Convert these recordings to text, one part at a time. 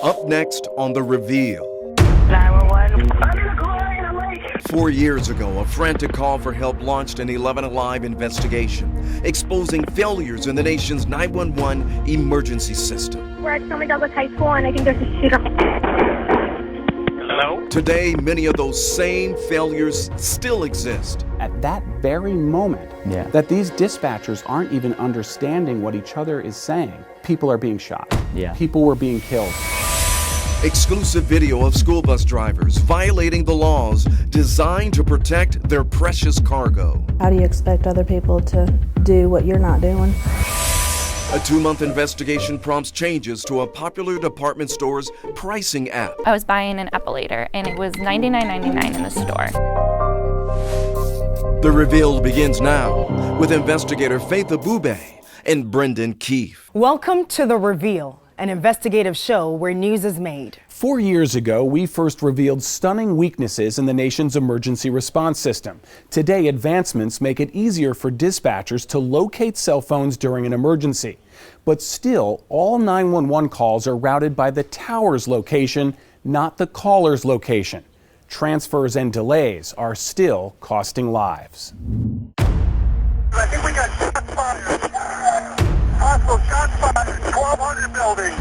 Up next on The Reveal. 911. 4 years ago, a frantic call for help launched an 11 Alive investigation, exposing failures in the nation's 911 emergency system. We're at Douglas High School, and I think there's a shooter. Hello? Today, many of those same failures still exist. At that very moment, that these dispatchers aren't even understanding what each other is saying. People are being shot. People were being killed. Exclusive video of school bus drivers violating the laws designed to protect their precious cargo. How do you expect other people to do what you're not doing? A 2-month investigation prompts changes to a popular department store's pricing app. I was buying an epilator, and it was $99.99 in the store. The Reveal begins now with investigator Faith Abube and Brendan Keefe. Welcome to The Reveal, an investigative show where news is made. 4 years ago, we first revealed stunning weaknesses in the nation's emergency response system. Today, advancements make it easier for dispatchers to locate cell phones during an emergency. But still, all 911 calls are routed by the tower's location, not the caller's location. Transfers and delays are still costing lives. I think we got shots fired. Possible shots fired, 1200 building.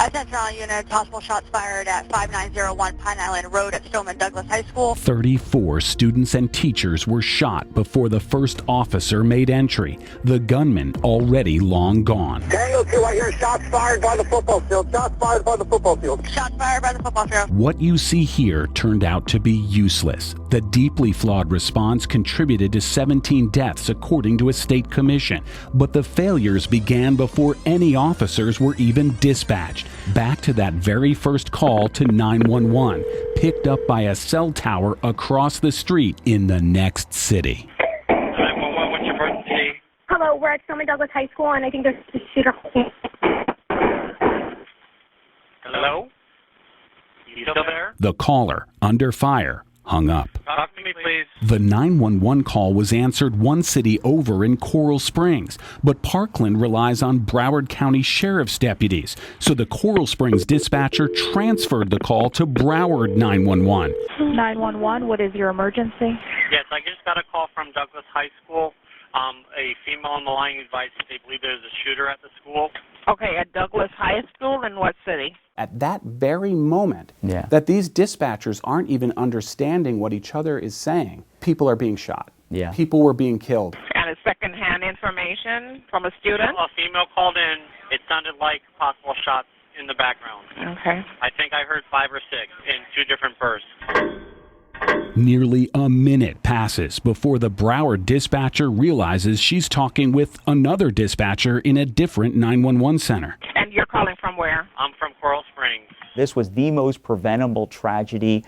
Attention all units, possible shots fired at 5901 Pine Island Road at Stoneman Douglas High School. 34 students and teachers were shot before the first officer made entry. The gunman already long gone. Tango 2, I hear shots fired by the football field. Shots fired by the football field. Shots fired by the football field. What you see here turned out to be useless. The deeply flawed response contributed to 17 deaths according to a state commission. But the failures began before any officers were even dispatched. Back to that very first call to 911, picked up by a cell tower across the street in the next city. 911, what's your emergency? Hello, we're at Douglas High School, and I think there's a shooter. Hello? You still there? The caller, under fire, hung up. Talk to me, please. The 911 call was answered one city over in Coral Springs, but Parkland relies on Broward County Sheriff's deputies, so the Coral Springs dispatcher transferred the call to Broward 911. 911, what is your emergency? Yes, I just got a call from Douglas High School. A female on the line advised that they believe there's a shooter at the school. Okay, at Douglas High School in what city? At that very moment, that these dispatchers aren't even understanding what each other is saying. People are being shot. People were being killed. And it's secondhand information from a student? A female called in. It sounded like possible shots in the background. Okay. I think I heard 5 or 6 in 2 different bursts. Nearly a minute passes before the Broward dispatcher realizes she's talking with another dispatcher in a different 911 center. And you're calling from where? I'm from Coral Springs. This was the most preventable tragedy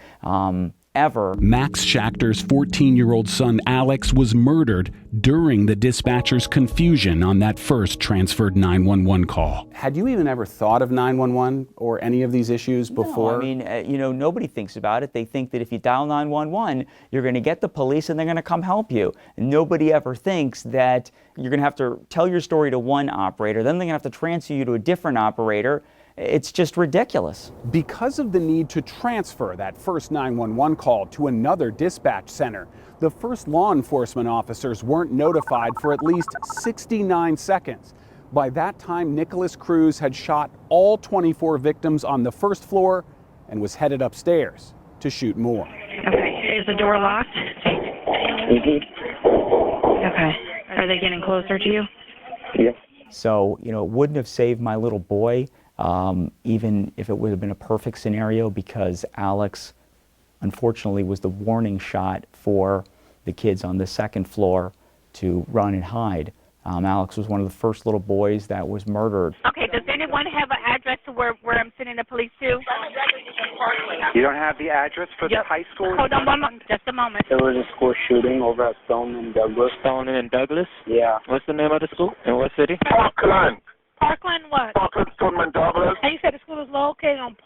ever. Max Schachter's 14-year-old son Alex was murdered during the dispatcher's confusion on that first transferred 911 call. Had you even ever thought of 911 or any of these issues before? No, I mean, nobody thinks about it. They think that if you dial 911, you're going to get the police and they're going to come help you. And nobody ever thinks that you're going to have to tell your story to one operator, then they're going to have to transfer you to a different operator. It's just ridiculous. Because of the need to transfer that first 911 call to another dispatch center, the first law enforcement officers weren't notified for at least 69 seconds. By that time, Nicholas Cruz had shot all 24 victims on the first floor and was headed upstairs to shoot more. Okay. Is the door locked? Okay. Are they getting closer to you? Yeah. So, it wouldn't have saved my little boy, even if it would have been a perfect scenario, because Alex, unfortunately, was the warning shot for the kids on the second floor to run and hide. Alex was one of the first little boys that was murdered. Okay, does anyone have an address to where I'm sending the police to? You don't have the address for the high school? Hold on one moment, just a moment. There was a school shooting over at Stoneman and Douglas. Stoneman and Douglas? Yeah. What's the name of the school? In what city? Parkland. Parkland what? Parkland, Stoneman, Douglas. And you said the school is located on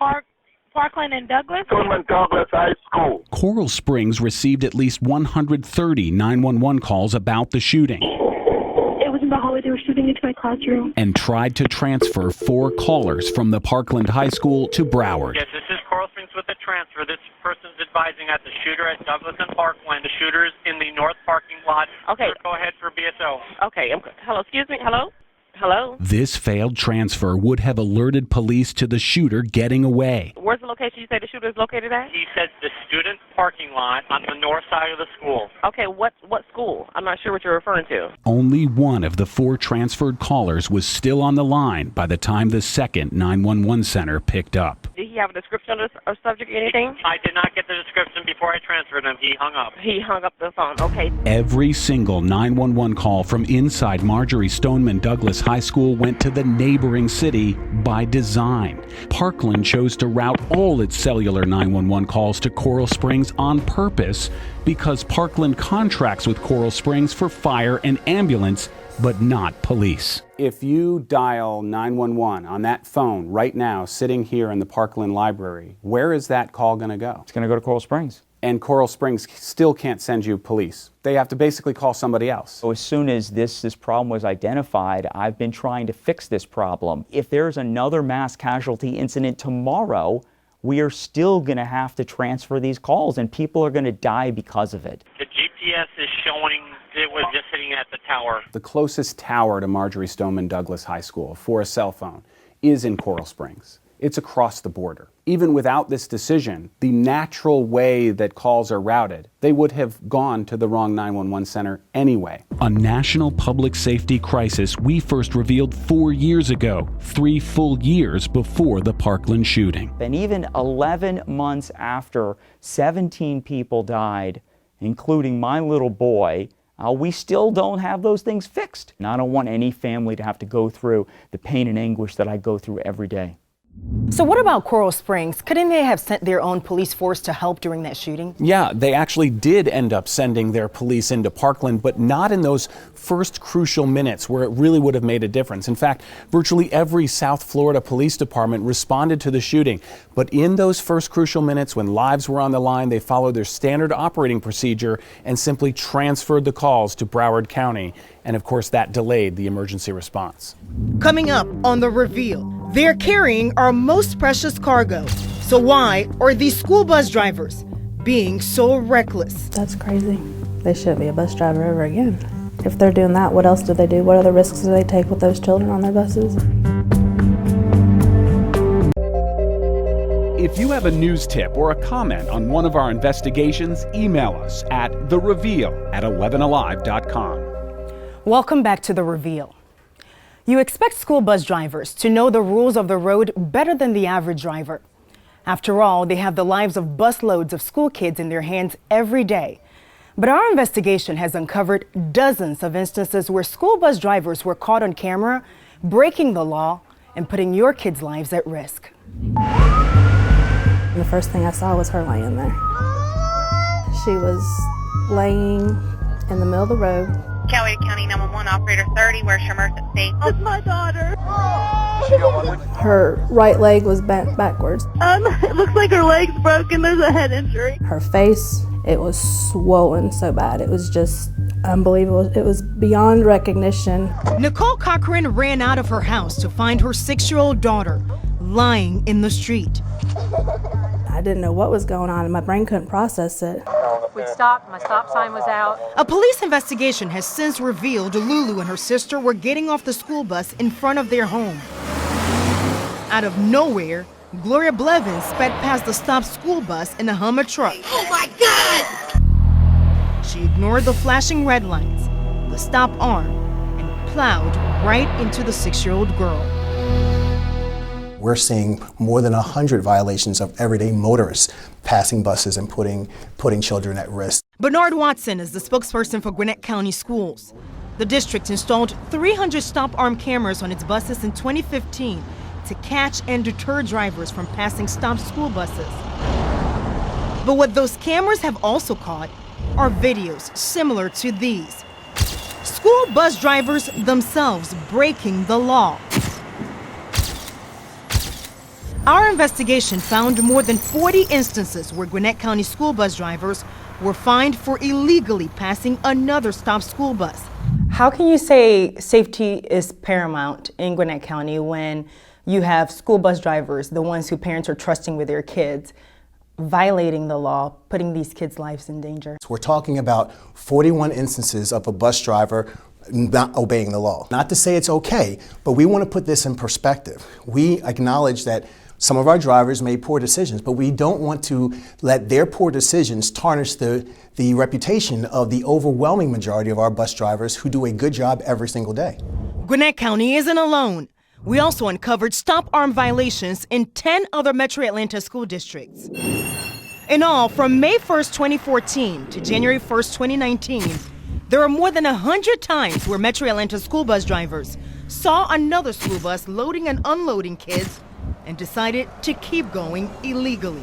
Parkland and Douglas? Stoneman, Douglas High School. Coral Springs received at least 130 911 calls about the shooting. It was in the hallway. They were shooting into my classroom. And tried to transfer 4 callers from the Parkland High School to Broward. Yes, this is Coral Springs with the transfer. This person's advising at the shooter at Douglas and Parkland. The shooter is in the north parking lot. Okay. Sir, go ahead for BSO. Okay. Hello. Excuse me. Hello. Hello. This failed transfer would have alerted police to the shooter getting away. Where's the location you say the shooter is located at? He said the student parking lot on the north side of the school. Okay. What school? I'm not sure what you're referring to. Only one of the 4 transferred callers was still on the line by the time the second 911 center picked up. Did he have a description of the subject or anything? I did not get the description before I transferred him. He hung up. He hung up the phone. Okay. Every single 911 call from inside Marjorie Stoneman Douglas High School went to the neighboring city by design. Parkland chose to route all its cellular 911 calls to Coral Springs on purpose because Parkland contracts with Coral Springs for fire and ambulance, but not police. If you dial 911 on that phone right now, sitting here in the Parkland Library, where is that call going to go? It's going to go to Coral Springs. And Coral Springs still can't send you police. They have to basically call somebody else. So as soon as this problem was identified, I've been trying to fix this problem. If there's another mass casualty incident tomorrow, we are still going to have to transfer these calls, and people are going to die because of it. The GPS is showing it was just sitting at the tower. The closest tower to Marjorie Stoneman Douglas High School for a cell phone is in Coral Springs. It's across the border. Even without this decision, the natural way that calls are routed, they would have gone to the wrong 911 center anyway. A national public safety crisis we first revealed 4 years ago, 3 full years before the Parkland shooting. And even 11 months after 17 people died, including my little boy, we still don't have those things fixed. And I don't want any family to have to go through the pain and anguish that I go through every day. So what about Coral Springs? Couldn't they have sent their own police force to help during that shooting? Yeah, they actually did end up sending their police into Parkland, but not in those first crucial minutes where it really would have made a difference. In fact, virtually every South Florida police department responded to the shooting. But in those first crucial minutes when lives were on the line, they followed their standard operating procedure and simply transferred the calls to Broward County. And of course, that delayed the emergency response. Coming up on The Reveal, they're carrying our most precious cargo. So why are these school bus drivers being so reckless? That's crazy. They shouldn't be a bus driver ever again. If they're doing that, what else do they do? What other risks do they take with those children on their buses? If you have a news tip or a comment on one of our investigations, email us at thereveal@11alive.com. Welcome back to The Reveal. You expect school bus drivers to know the rules of the road better than the average driver. After all, they have the lives of busloads of school kids in their hands every day. But our investigation has uncovered dozens of instances where school bus drivers were caught on camera breaking the law and putting your kids' lives at risk. The first thing I saw was her laying there. She was laying in the middle of the road. Coweta County 911 Operator 30, where's your emergency? It's my daughter. Her right leg was bent backwards. It looks like her leg's broken. There's a head injury. Her face, it was swollen so bad. It was just unbelievable. It was beyond recognition. Nicole Cochran ran out of her house to find her 6-year-old daughter lying in the street. I didn't know what was going on and my brain couldn't process it. We stopped, my stop sign was out. A police investigation has since revealed Lulu and her sister were getting off the school bus in front of their home. Out of nowhere, Gloria Blevins sped past the stopped school bus in a Hummer truck. Oh my God! She ignored the flashing red lights, the stop arm, and plowed right into the 6-year-old girl. We're seeing more than 100 violations of everyday motorists passing buses and putting children at risk. Bernard Watson is the spokesperson for Gwinnett County Schools. The district installed 300 stop arm cameras on its buses in 2015 to catch and deter drivers from passing stopped school buses. But what those cameras have also caught are videos similar to these. School bus drivers themselves breaking the law. Our investigation found more than 40 instances where Gwinnett County school bus drivers were fined for illegally passing another stopped school bus. How can you say safety is paramount in Gwinnett County when you have school bus drivers, the ones who parents are trusting with their kids, violating the law, putting these kids' lives in danger? We're talking about 41 instances of a bus driver not obeying the law. Not to say it's okay, but we want to put this in perspective. We acknowledge that some of our drivers made poor decisions, but we don't want to let their poor decisions tarnish the reputation of the overwhelming majority of our bus drivers who do a good job every single day. Gwinnett County isn't alone. We also uncovered stop arm violations in 10 other Metro Atlanta school districts. In all, from May 1st, 2014 to January 1st, 2019, there are more than 100 times where Metro Atlanta school bus drivers saw another school bus loading and unloading kids and decided to keep going illegally.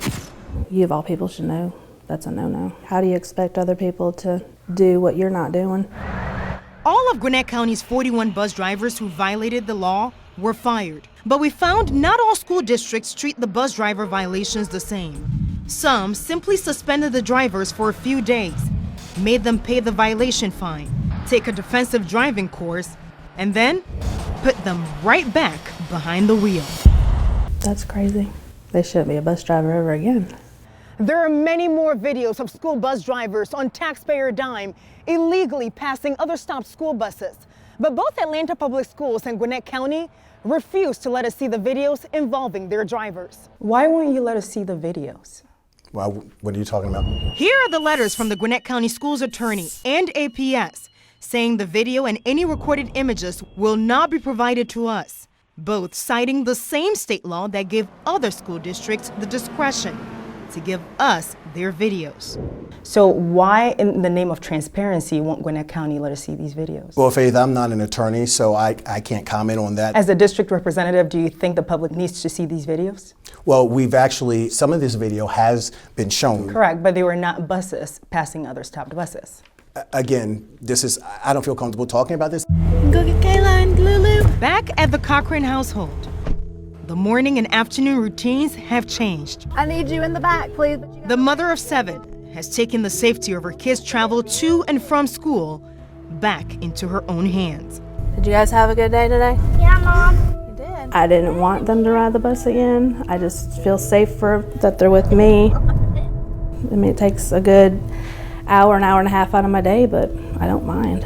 You of all people should know that's a no-no. How do you expect other people to do what you're not doing? All of Gwinnett County's 41 bus drivers who violated the law were fired. But we found not all school districts treat the bus driver violations the same. Some simply suspended the drivers for a few days, made them pay the violation fine, take a defensive driving course, and then put them right back behind the wheel. That's crazy. They shouldn't be a bus driver ever again. There are many more videos of school bus drivers on taxpayer dime illegally passing other stopped school buses. But both Atlanta Public Schools and Gwinnett County refuse to let us see the videos involving their drivers. Why won't you let us see the videos? Well, what are you talking about? Here are the letters from the Gwinnett County Schools attorney and APS saying the video and any recorded images will not be provided to us, both citing the same state law that gave other school districts the discretion to give us their videos. So why, in the name of transparency, won't Gwinnett County let us see these videos? Well, Faith, I'm not an attorney, so I can't comment on that. As a district representative, do you think the public needs to see these videos? Well, some of this video has been shown. Correct, but they were not buses passing other stopped buses. Again, I don't feel comfortable talking about this. Go get Kayla and Lulu. Back at the Cochran household, the morning and afternoon routines have changed. I need you in the back, please. The mother of 7 has taken the safety of her kids' travel to and from school back into her own hands. Did you guys have a good day today? Yeah, Mom. You did. I didn't want them to ride the bus again. I just feel safer that they're with me. I mean, it takes a good an hour and a half out of my day, but I don't mind.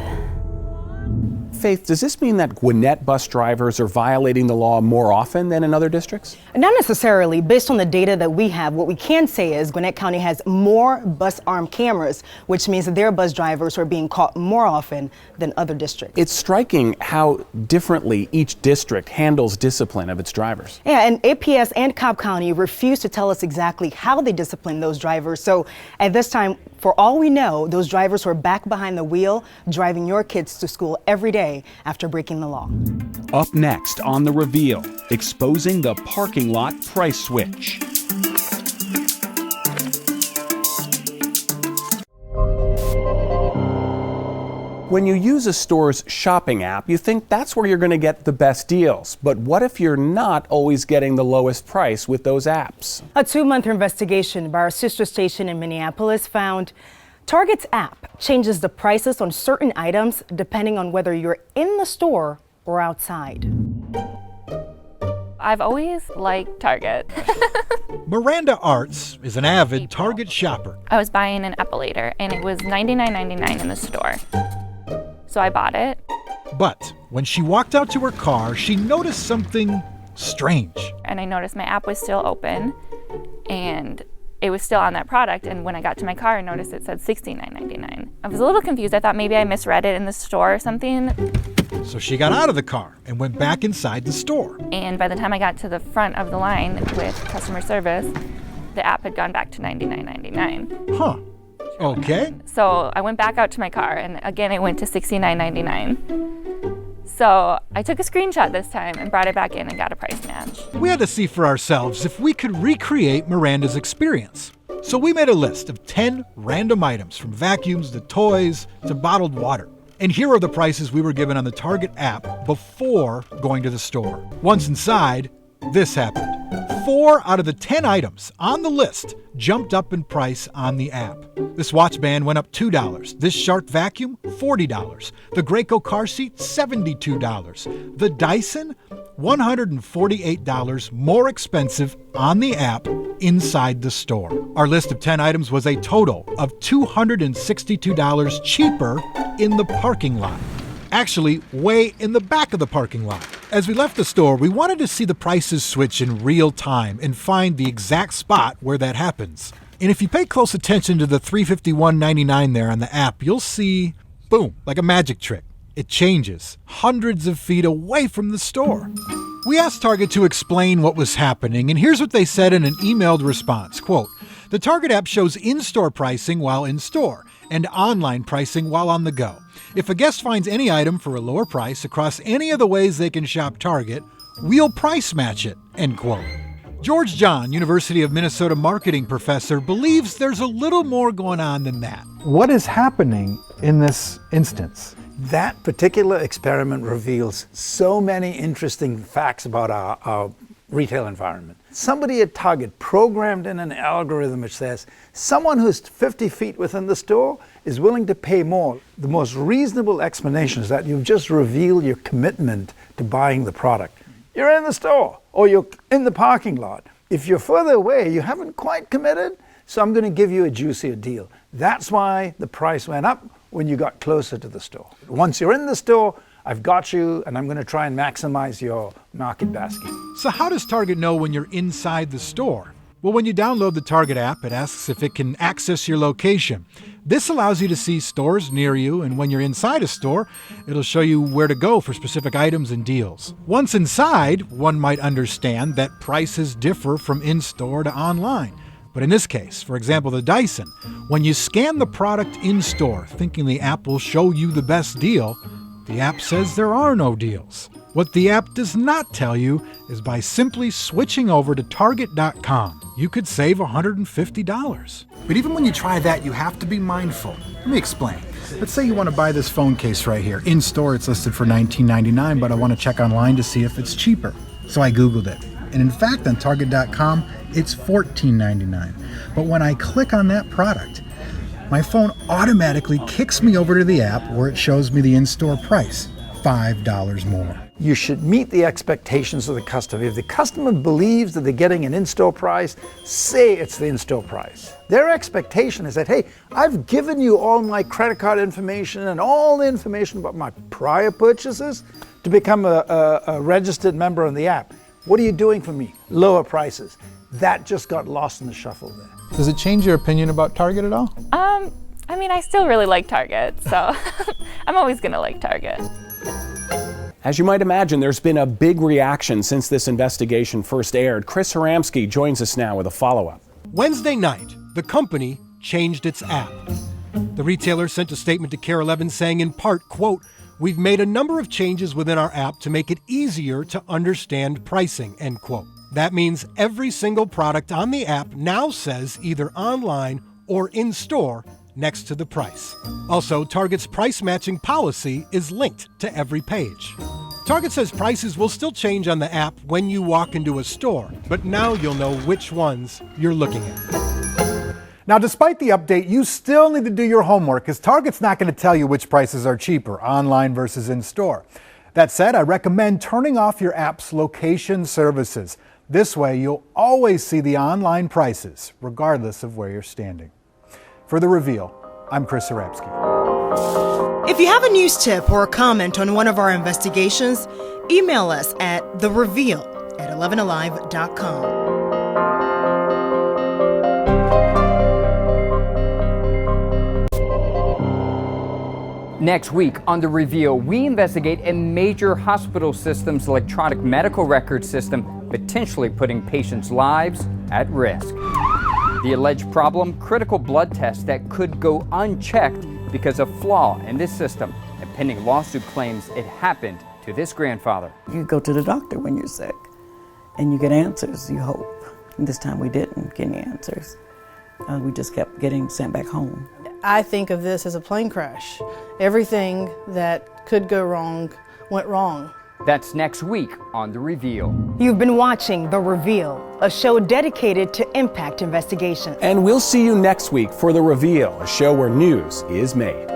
Faith, does this mean that Gwinnett bus drivers are violating the law more often than in other districts? Not necessarily. Based on the data that we have, what we can say is Gwinnett County has more bus arm cameras, which means that their bus drivers are being caught more often than other districts. It's striking how differently each district handles discipline of its drivers. Yeah, and APS and Cobb County refuse to tell us exactly how they discipline those drivers. So at this time, for all we know, those drivers were back behind the wheel, driving your kids to school every day after breaking the law. Up next on The Reveal, exposing the parking lot price switch. When you use a store's shopping app, you think that's where you're going to get the best deals. But what if you're not always getting the lowest price with those apps? A 2-month investigation by our sister station in Minneapolis found Target's app changes the prices on certain items depending on whether you're in the store or outside. I've always liked Target. Miranda Arts is an avid Target shopper. I was buying an epilator and it was $99.99 in the store. So I bought it. But when she walked out to her car, she noticed something strange. And I noticed my app was still open and it was still on that product. And when I got to my car, I noticed it said $69.99. I was a little confused. I thought maybe I misread it in the store or something. So she got out of the car and went back inside the store. And by the time I got to the front of the line with customer service, the app had gone back to $99.99. Huh. Okay. So I went back out to my car and again it went to $69.99. So I took a screenshot this time and brought it back in and got a price match. We had to see for ourselves if we could recreate Miranda's experience. So we made a list of 10 random items, from vacuums to toys to bottled water. And here are the prices we were given on the Target app before going to the store. Once inside, this happened. 4 out of the 10 items on the list jumped up in price on the app. This watch band went up $2. This Shark vacuum, $40. The Graco car seat, $72. The Dyson, $148 more expensive on the app inside the store. Our list of 10 items was a total of $262 cheaper in the parking lot. Actually, way in the back of the parking lot. As we left the store, we wanted to see the prices switch in real time and find the exact spot where that happens. And if you pay close attention to the $351.99 there on the app, you'll see, boom, like a magic trick. It changes hundreds of feet away from the store. We asked Target to explain what was happening, and here's what they said in an emailed response. Quote, "The Target app shows in-store pricing while in-store and online pricing while on the go. If a guest finds any item for a lower price across any of the ways they can shop Target, we'll price match it," end quote. George John, University of Minnesota marketing professor, believes there's a little more going on than that. What is happening in this instance? That particular experiment reveals so many interesting facts about our retail environment. Somebody at Target programmed in an algorithm which says someone who's 50 feet within the store is willing to pay more. The most reasonable explanation is that you've just revealed your commitment to buying the product. You're in the store or you're in the parking lot. If you're further away, you haven't quite committed, so I'm going to give you a juicier deal. That's why the price went up when you got closer to the store. Once you're in the store, I've got you, and I'm going to try and maximize your market basket. So how does Target know when you're inside the store? Well, when you download the Target app, it asks if it can access your location. This allows you to see stores near you, and when you're inside a store, it'll show you where to go for specific items and deals. Once inside, one might understand that prices differ from in-store to online. But in this case, for example, the Dyson, when you scan the product in-store thinking the app will show you the best deal, the app says there are no deals. What the app does not tell you is by simply switching over to Target.com, you could save $150. But even when you try that, you have to be mindful. Let me explain. Let's say you want to buy this phone case right here. In store, it's listed for $19.99, but I want to check online to see if it's cheaper. So I Googled it. And in fact, on Target.com, it's $14.99. But when I click on that product, my phone automatically kicks me over to the app where it shows me the in-store price, $5 more. You should meet the expectations of the customer. If the customer believes that they're getting an in-store price, say it's the in-store price. Their expectation is that, hey, I've given you all my credit card information and all the information about my prior purchases to become a registered member on the app. What are you doing for me? Lower prices. That just got lost in the shuffle there. Does it change your opinion about Target at all? I mean, I still really like Target, so I'm always gonna like Target. As you might imagine, there's been a big reaction since this investigation first aired. Chris Haramsky joins us now with a follow-up. Wednesday night, the company changed its app. The retailer sent a statement to KARE 11 saying in part, quote, "We've made a number of changes within our app to make it easier to understand pricing," end quote. That means every single product on the app now says either online or in-store next to the price. Also, Target's price matching policy is linked to every page. Target says prices will still change on the app when you walk into a store, but now you'll know which ones you're looking at. Now, despite the update, you still need to do your homework, because Target's not going to tell you which prices are cheaper, online versus in-store. That said, I recommend turning off your app's location services. This way, you'll always see the online prices, regardless of where you're standing. For The Reveal, I'm Chris Haramsky. If you have a news tip or a comment on one of our investigations, email us at thereveal@11alive.com. Next week on The Reveal, we investigate a major hospital system's electronic medical record system potentially putting patients' lives at risk. The alleged problem, critical blood tests that could go unchecked because of flaw in this system. A pending lawsuit claims it happened to this grandfather. You go to the doctor when you're sick and you get answers, you hope. And this time we didn't get any answers. We just kept getting sent back home. I think of this as a plane crash. Everything that could go wrong went wrong. That's next week on The Reveal. You've been watching The Reveal, a show dedicated to impact investigations. And we'll see you next week for The Reveal, a show where news is made.